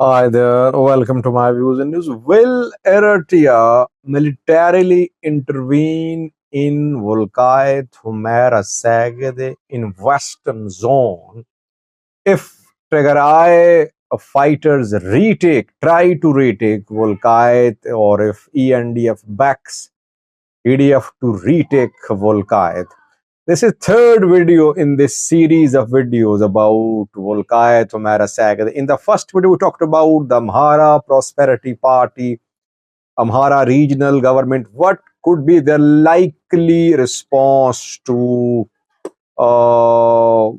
Hi there, welcome to my views and news. Will Eritrea militarily intervene in Welkait Humera Tsegede in Western Zone if Tigray fighters try to retake Welkait, or if ENDF backs EDF to retake Welkait? This is third video in this series of videos about Welkait Humera Tsegede. In the first video, we talked about the Amhara Prosperity Party, Amhara regional government. What could be their likely response to uh,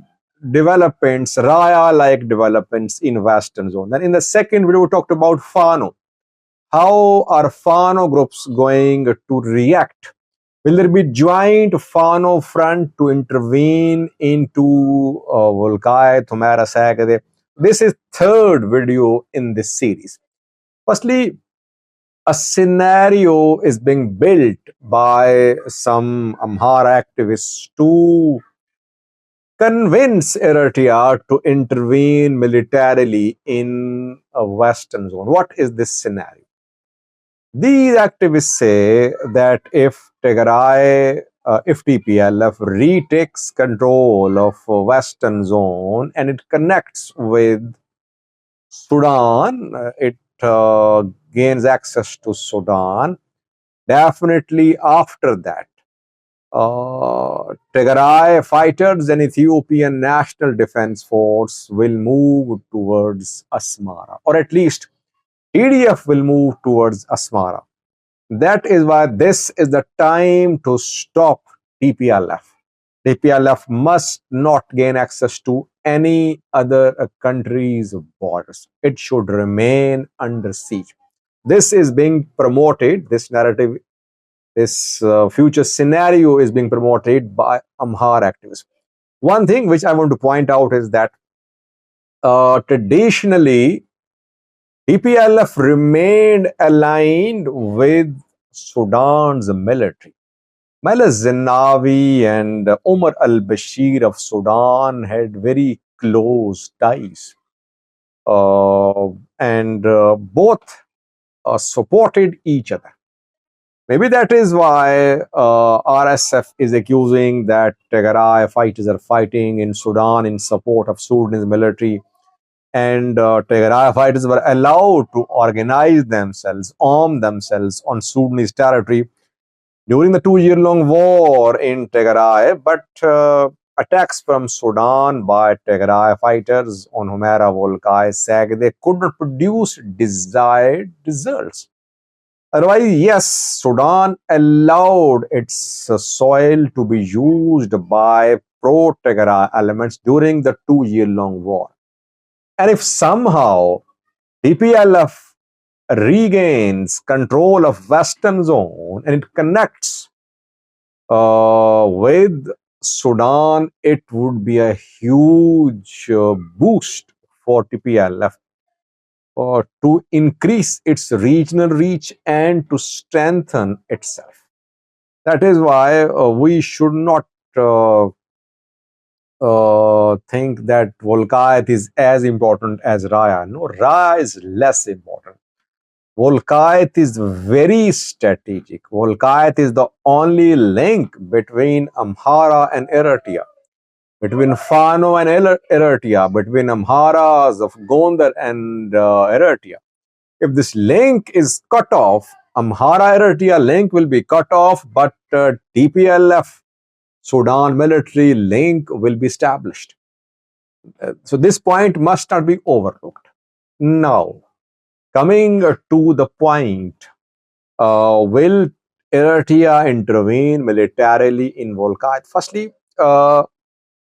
developments, Raya-like developments in Western Zone? Then in the second video, we talked about Fano. How are Fano groups going to react? Will there be joint Fano front to intervene into Welkait Humera Tsegede? This is third video in this series. Firstly, a scenario is being built by some Amhara activists to convince Eritrea to intervene militarily in a Western Zone. What is this scenario? These activists say that if TPLF retakes control of Western Zone and it connects with Sudan, it gains access to Sudan. Definitely after that, Tigray fighters and Ethiopian National Defense Force will move towards Asmara, or at least EDF will move towards Asmara. That is why this is the time to stop TPLF. TPLF must not gain access to any other country's borders. It should remain under siege. This is being promoted, this narrative, this future scenario is being promoted by Amhara activists. One thing which I want to point out is that traditionally, TPLF remained aligned with Sudan's military. Mala Zenawi and Omar al-Bashir of Sudan had very close ties. And both supported each other. Maybe that is why RSF is accusing that Tigray fighters are fighting in Sudan in support of Sudanese military, and Tigray fighters were allowed to organize themselves, arm themselves on Sudanese territory during the 2-year-long war in Tigray. But attacks from Sudan by Tigray fighters on Humera, Welkait, Tsegede could not produce desired results. Otherwise, yes, Sudan allowed its soil to be used by pro-Tigray elements during the 2-year-long war. And if somehow TPLF regains control of Western Zone and it connects with Sudan, it would be a huge boost for TPLF to increase its regional reach and to strengthen itself. That is why we should not think that Welkait is as important as Raya. No, Raya is less important. Welkait is very strategic. Welkait is the only link between Amhara and Eritrea, between Fano and Eritrea, between Amharas of Gondar and Eritrea. If this link is cut off, Amhara Eritrea link will be cut off, but TPLF Sudan military link will be established. So this point must not be overlooked. Now, coming to the point, will Eritrea intervene militarily in Welkait? Firstly,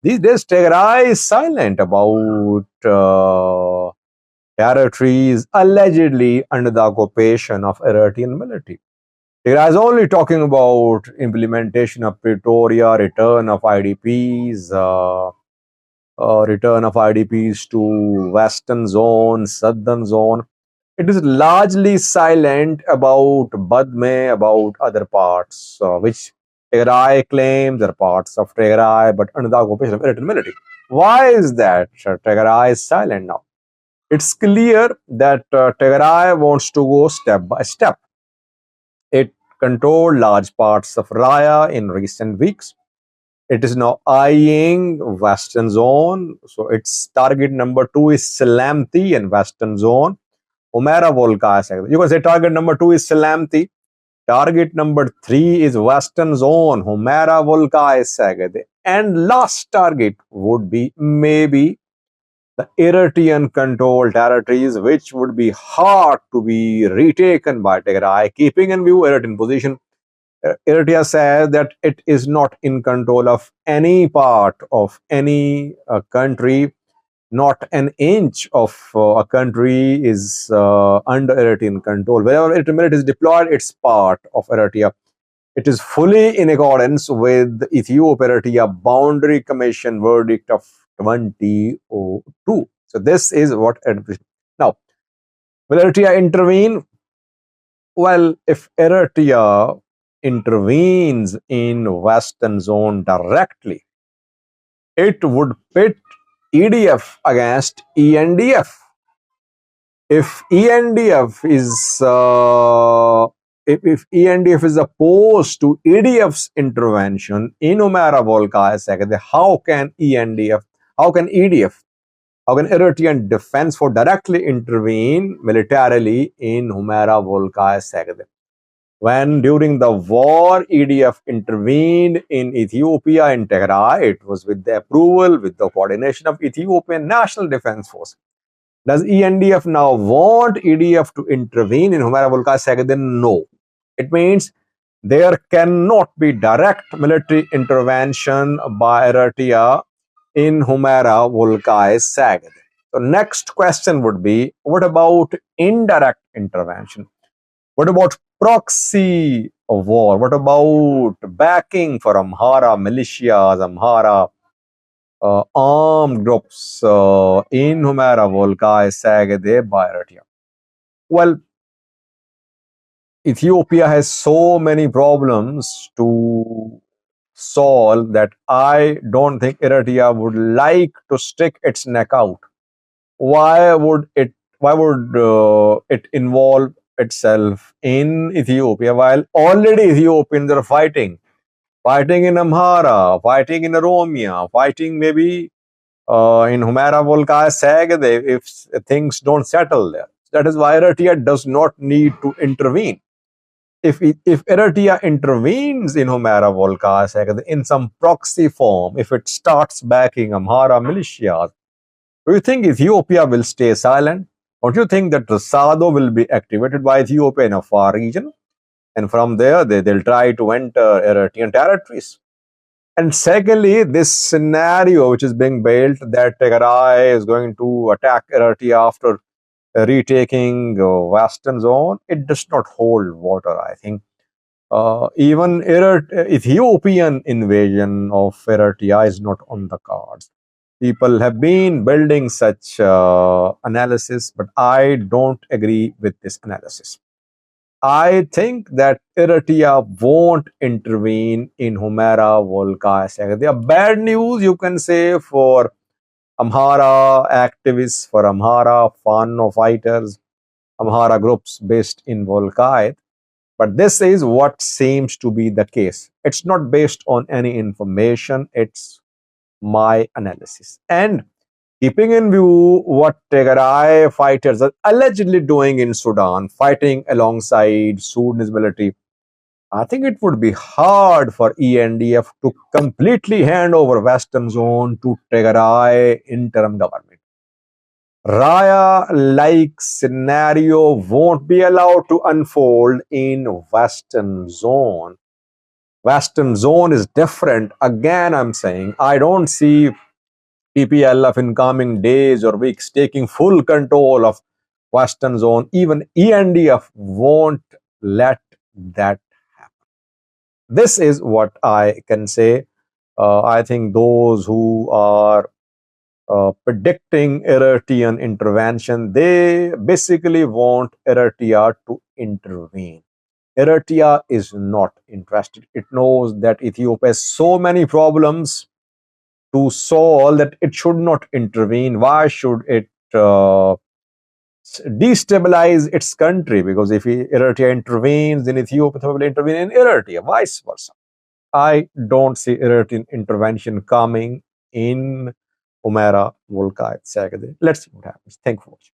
these days Tigray is silent about territories allegedly under the occupation of Eritrean military. Tigray is only talking about implementation of Pretoria, return of IDPs, to Western Zone, Southern Zone. It is largely silent about Badme, about other parts, which Tigray claims are parts of Tigray, but under the occupation of Eritrean military. Why is that Tigray is silent now? It's clear that Tigray wants to go step by step. It controlled large parts of Raya in recent weeks. It is now eyeing Western Zone. So its target number 2 is Salamti and Western Zone. Humera Volkait Tsegede. You can say target number 2 is Salamti. Target number 3 is Western Zone, Humera Volkait Tsegede. And last target would be maybe the Eritrean controlled territories, which would be hard to be retaken by Tigray, keeping in view Eritrean position. Eritrea says that it is not in control of any part of any country. Not an inch of a country is under Eritrean control. Wherever Eritrean military is deployed, it's part of Eritrea. It is fully in accordance with the Ethiopia Boundary Commission verdict of 2002. So this is what now will Eritrea intervene? Well, if Eritrea intervenes in Western Zone directly, it would pit EDF against ENDF. If ENDF is if ENDF is opposed to EDF's intervention in Humera Volkait Tsegede, how can ENDF, how can EDF, how can Eritrean Defense Force directly intervene militarily in Humera Volkait Tsegede? When during the war, EDF intervened in Ethiopia in Tigray, it was with the approval, with the coordination of Ethiopian National Defense Force. Does ENDF now want EDF to intervene in Humera Volkait Tsegede? No. It means there cannot be direct military intervention by Eritrea in Humera Volkait Tsegede. So next question would be, what about indirect intervention? What about proxy war? What about backing for Amhara militias, Amhara armed groups in Humera Volkait Tsegede by Eritrea? Well, Ethiopia has so many problems to solve that I don't think Eritrea would like to stick its neck out. Why would it? Why would it involve itself in Ethiopia while already Ethiopians are fighting in Amhara, fighting in Oromia, fighting maybe in Humera Volkait Tsegede if things don't settle there. That is why Eritrea does not need to intervene. If Eritrea intervenes in Humera Volkait Tsegede in some proxy form, if it starts backing Amhara militias, do you think Ethiopia will stay silent? Don't you think that Rasado will be activated by Ethiopia in a far region? And from there, they'll try to enter Eritrean territories. And secondly, this scenario which is being built that Tigray is going to attack Eritrea after retaking Western Zone, it does not hold water, I think. Even Ethiopian invasion of Eritrea is not on the cards. People have been building such analysis, but I don't agree with this analysis. I think that Eritrea won't intervene in Humera Volkait Tsegede. Bad news, you can say, for Amhara activists, for Amhara Fano fighters, Amhara groups based in Volkait. But this is what seems to be the case. It's not based on any information, it's my analysis. And keeping in view what Tigray fighters are allegedly doing in Sudan, fighting alongside Sudanese military, I think it would be hard for ENDF to completely hand over Western Zone to Tigray interim government. Raya-like scenario won't be allowed to unfold in Western Zone. Western Zone is different. Again, I'm saying I don't see TPLF in coming days or weeks taking full control of Western Zone. Even ENDF won't let that happen. This is what I can say. I think those who are predicting Eritrean intervention, they basically want Eritrea to intervene. Eritrea is not interested. It knows that Ethiopia has so many problems to solve that it should not intervene. Why should it destabilize its country, because if Eritrea intervenes, then Ethiopia will intervene in Eritrea, vice versa. I don't see Eritrean intervention coming in Humera Welkait Tsegede. Let's see what happens. Thank you for watching.